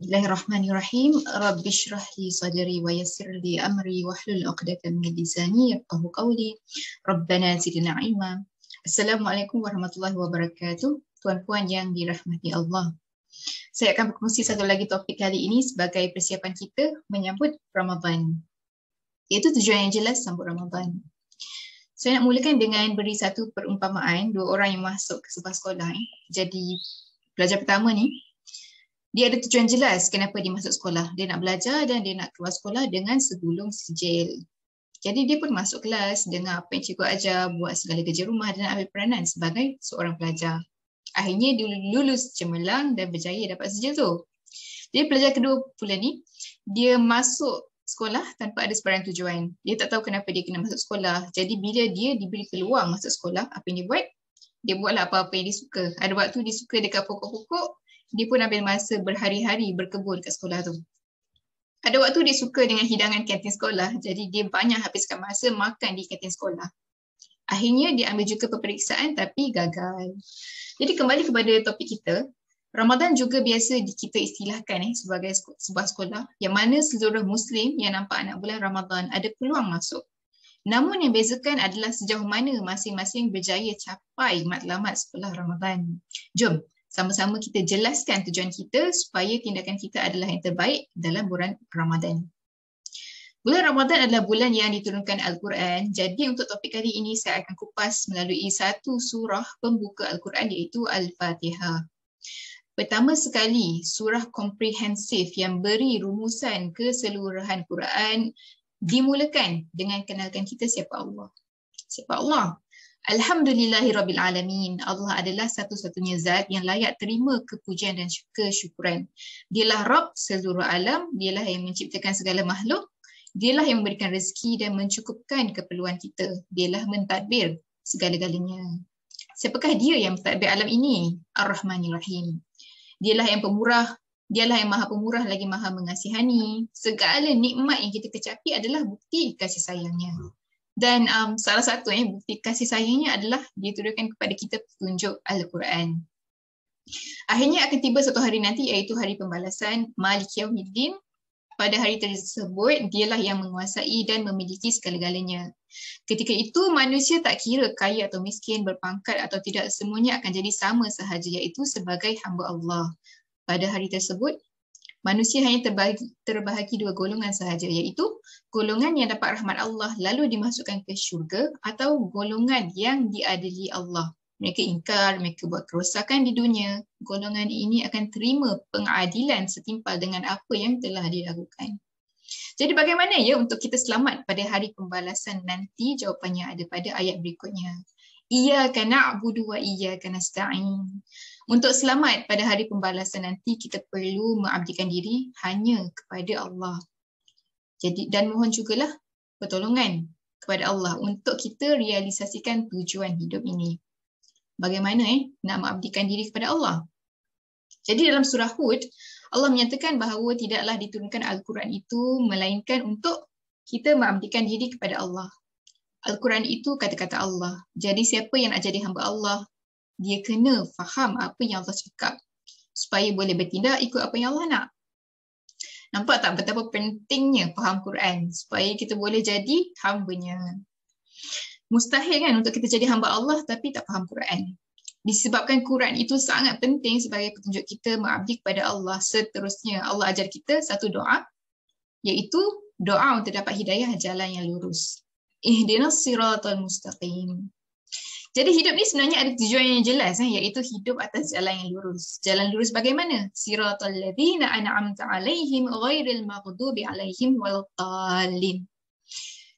Bismillahirrahmanirrahim. Rabbi shrah li sadri wa yassir li amri wahlul 'uqdatam min lisani yafqahu qawli. Rabbana zidna ilma. Assalamualaikum warahmatullahi wabarakatuh. Tuan-puan yang dirahmati Allah. Saya akan berkongsi satu lagi topik kali ini sebagai persiapan kita menyambut Ramadan. Iaitu tujuan yang jelas sambut Ramadan. Saya nak mulakan dengan beri satu perumpamaan dua orang yang masuk ke sebuah sekolah. Jadi pelajar pertama ni dia ada tujuan jelas kenapa dia masuk sekolah. Dia nak belajar dan dia nak keluar sekolah dengan segulung sijil. Jadi dia pun masuk kelas, dengar apa yang cikgu ajar, buat segala kerja rumah dan ambil peranan sebagai seorang pelajar. Akhirnya dia lulus cemerlang dan berjaya dapat sijil tu. Jadi pelajar kedua pula ni, dia masuk sekolah tanpa ada sebarang tujuan. Dia tak tahu kenapa dia kena masuk sekolah. Jadi bila dia diberi peluang masuk sekolah, apa yang dia buat? Dia buatlah apa-apa yang dia suka. Ada waktu dia suka dekat pokok-pokok, dia pun ambil masa berhari-hari berkebun kat sekolah tu. Ada waktu dia suka dengan hidangan kantin sekolah, jadi dia banyak habiskan masa makan di kantin sekolah. Akhirnya dia ambil juga peperiksaan tapi gagal. Jadi kembali kepada topik kita, Ramadan juga biasa kita istilahkan sebagai sebuah sekolah yang mana seluruh Muslim yang nampak anak bulan Ramadan ada peluang masuk. Namun yang bezakan adalah sejauh mana masing-masing berjaya capai matlamat sekolah Ramadan. Jom sama-sama kita jelaskan tujuan kita supaya tindakan kita adalah yang terbaik dalam bulan Ramadan. Bulan Ramadan adalah bulan yang diturunkan Al-Quran. Jadi untuk topik kali ini saya akan kupas melalui satu surah pembuka Al-Quran iaitu Al-Fatihah. Pertama sekali, surah komprehensif yang beri rumusan keseluruhan Quran dimulakan dengan kenalkan kita siapa Allah. Siapa Allah? Alhamdulillahirrabbilalamin. Allah adalah satu-satunya zat yang layak terima kepujian dan kesyukuran. Dialah Rabb seluruh alam, dialah yang menciptakan segala makhluk, dialah yang memberikan rezeki dan mencukupkan keperluan kita. Dialah mentadbir segala-galanya. Siapakah dia yang mentadbir alam ini? Ar-Rahmanir-Rahim. Dialah yang pemurah, dialah yang maha pemurah lagi maha mengasihani. Segala nikmat yang kita kecapi adalah bukti kasih sayangnya. Dan salah satu bukti kasih sayangnya adalah dia turunkan kepada kita petunjuk Al-Quran. Akhirnya akan tiba satu hari nanti iaitu hari pembalasan Maliki Yaumiddin. Pada hari tersebut dialah yang menguasai dan memiliki segala-galanya. Ketika itu manusia tak kira kaya atau miskin, berpangkat atau tidak, semuanya akan jadi sama sahaja iaitu sebagai hamba Allah. Pada hari tersebut manusia hanya terbahagi dua golongan sahaja iaitu golongan yang dapat rahmat Allah lalu dimasukkan ke syurga atau golongan yang diadili Allah. Mereka ingkar, mereka buat kerosakan di dunia. Golongan ini akan terima pengadilan setimpal dengan apa yang telah dilakukan. Jadi bagaimana untuk kita selamat pada hari pembalasan nanti? Jawapannya ada pada ayat berikutnya. Iyyaka na'budu wa iyyaka nasta'in. Untuk selamat pada hari pembalasan nanti kita perlu mengabdikan diri hanya kepada Allah. Jadi dan mohon jugalah pertolongan kepada Allah untuk kita realisasikan tujuan hidup ini. Bagaimana nak mengabdikan diri kepada Allah? Jadi dalam surah Hud, Allah menyatakan bahawa tidaklah diturunkan Al-Quran itu melainkan untuk kita mengabdikan diri kepada Allah. Al-Quran itu kata-kata Allah. Jadi siapa yang nak jadi hamba Allah, dia kena faham apa yang Allah cakap supaya boleh bertindak ikut apa yang Allah nak. Nampak tak betapa pentingnya faham Quran supaya kita boleh jadi hamba-Nya. Mustahil kan untuk kita jadi hamba Allah tapi tak faham Quran. Disebabkan Quran itu sangat penting sebagai petunjuk kita mengabdi kepada Allah. Seterusnya Allah ajar kita satu doa iaitu doa untuk dapat hidayah jalan yang lurus. Ihdinas siratal mustaqim. Jadi hidup ni sebenarnya ada tujuan yang jelas iaitu hidup atas jalan yang lurus. Jalan lurus bagaimana? Siratal ladzina an'amta 'alaihim ghairil maghdubi 'alaihim waladdallin.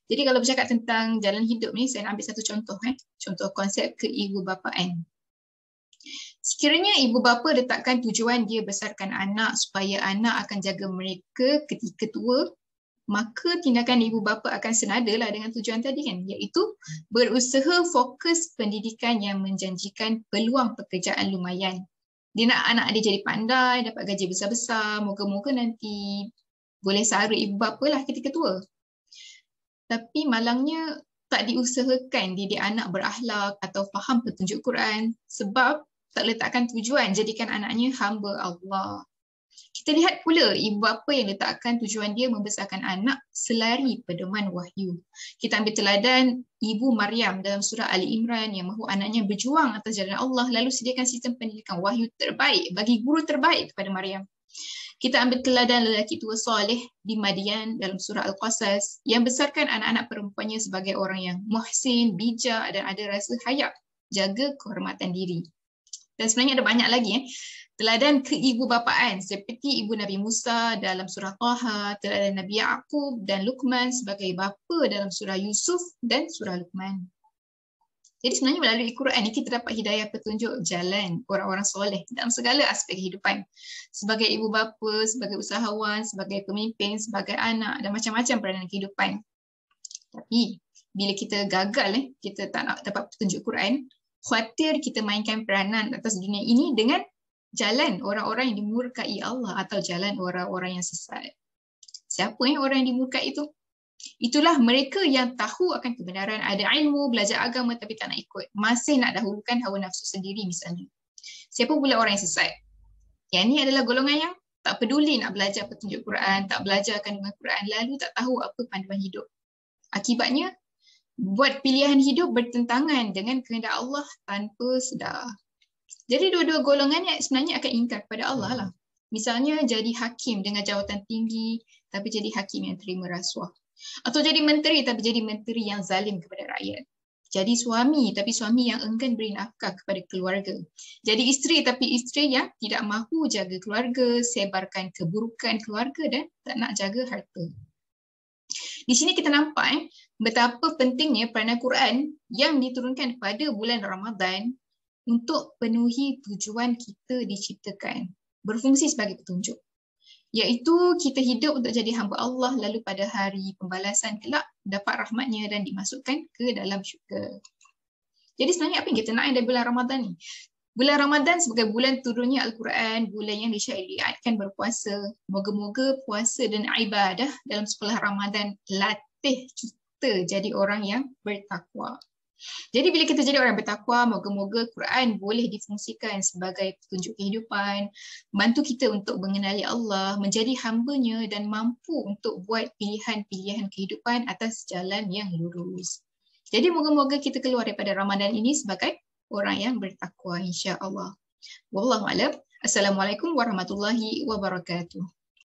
Jadi kalau bercakap tentang jalan hidup ni saya nak ambil satu contoh contoh konsep keibubapaan. Sekiranya ibu bapa letakkan tujuan dia besarkan anak supaya anak akan jaga mereka ketika tua, maka tindakan ibu bapa akan senadalah dengan tujuan tadi kan, iaitu berusaha fokus pendidikan yang menjanjikan peluang pekerjaan lumayan. Dia nak anak dia jadi pandai, dapat gaji besar-besar, moga-moga nanti boleh sara ibu bapa lah ketika tua. Tapi malangnya tak diusahakan didik anak berakhlak atau faham petunjuk Quran sebab tak letakkan tujuan jadikan anaknya hamba Allah. Kita lihat pula ibu bapa yang letakkan tujuan dia membesarkan anak selari pedoman wahyu. Kita ambil teladan ibu Maryam dalam surah Ali Imran yang mahu anaknya berjuang atas jalan Allah lalu sediakan sistem pendidikan wahyu terbaik bagi guru terbaik kepada Maryam. Kita ambil teladan lelaki tua soleh di Madian dalam surah Al-Qasas yang besarkan anak-anak perempuannya sebagai orang yang muhsin, bijak dan ada rasa haya, jaga kehormatan diri. Dan sebenarnya ada banyak lagi teladan keibubapaan seperti ibu Nabi Musa dalam surah Taha, teladan Nabi Yaqub dan Luqman sebagai bapa dalam surah Yusuf dan surah Luqman. Jadi sebenarnya melalui Quran ini kita dapat hidayah petunjuk jalan orang-orang soleh dalam segala aspek kehidupan. Sebagai ibu bapa, sebagai usahawan, sebagai pemimpin, sebagai anak dan macam-macam peranan kehidupan. Tapi bila kita gagal, kita tak nak dapat petunjuk Quran, khawatir kita mainkan peranan atas dunia ini dengan jalan orang-orang yang dimurkai Allah atau jalan orang-orang yang sesat. Siapa orang yang dimurkai itu? Itulah mereka yang tahu akan kebenaran, ada ilmu, belajar agama tapi tak nak ikut. Masih nak dahulukan hawa nafsu sendiri misalnya. Siapa pula orang yang sesat? Yang ini adalah golongan yang tak peduli nak belajar petunjuk Quran, tak belajar kandungan Quran, lalu tak tahu apa panduan hidup. Akibatnya, buat pilihan hidup bertentangan dengan kehendak Allah tanpa sedar. Jadi dua-dua golongan ni sebenarnya akan ingkar kepada Allah lah. Misalnya jadi hakim dengan jawatan tinggi tapi jadi hakim yang terima rasuah. Atau jadi menteri tapi jadi menteri yang zalim kepada rakyat. Jadi suami tapi suami yang enggan beri nafkah kepada keluarga. Jadi isteri tapi isteri yang tidak mahu jaga keluarga, sebarkan keburukan keluarga dan tak nak jaga harta. Di sini kita nampak betapa pentingnya peranan Quran yang diturunkan pada bulan Ramadan untuk penuhi tujuan kita diciptakan, berfungsi sebagai petunjuk. Iaitu kita hidup untuk jadi hamba Allah lalu pada hari pembalasan kelak dapat rahmatnya dan dimasukkan ke dalam syurga. Jadi sebenarnya apa yang kita nak dari bulan Ramadan ni? Bulan Ramadan sebagai bulan turunnya Al-Quran, bulan yang disyariatkan berpuasa. Moga-moga puasa dan ibadah dalam 10 Ramadan latih kita jadi orang yang bertakwa. Jadi bila kita jadi orang bertakwa, moga-moga Quran boleh difungsikan sebagai petunjuk kehidupan, membantu kita untuk mengenali Allah, menjadi hamba-Nya dan mampu untuk buat pilihan-pilihan kehidupan atas jalan yang lurus. Jadi moga-moga kita keluar daripada Ramadan ini sebagai orang yang bertakwa insya-Allah. Wallahu a'lam. Assalamualaikum warahmatullahi wabarakatuh.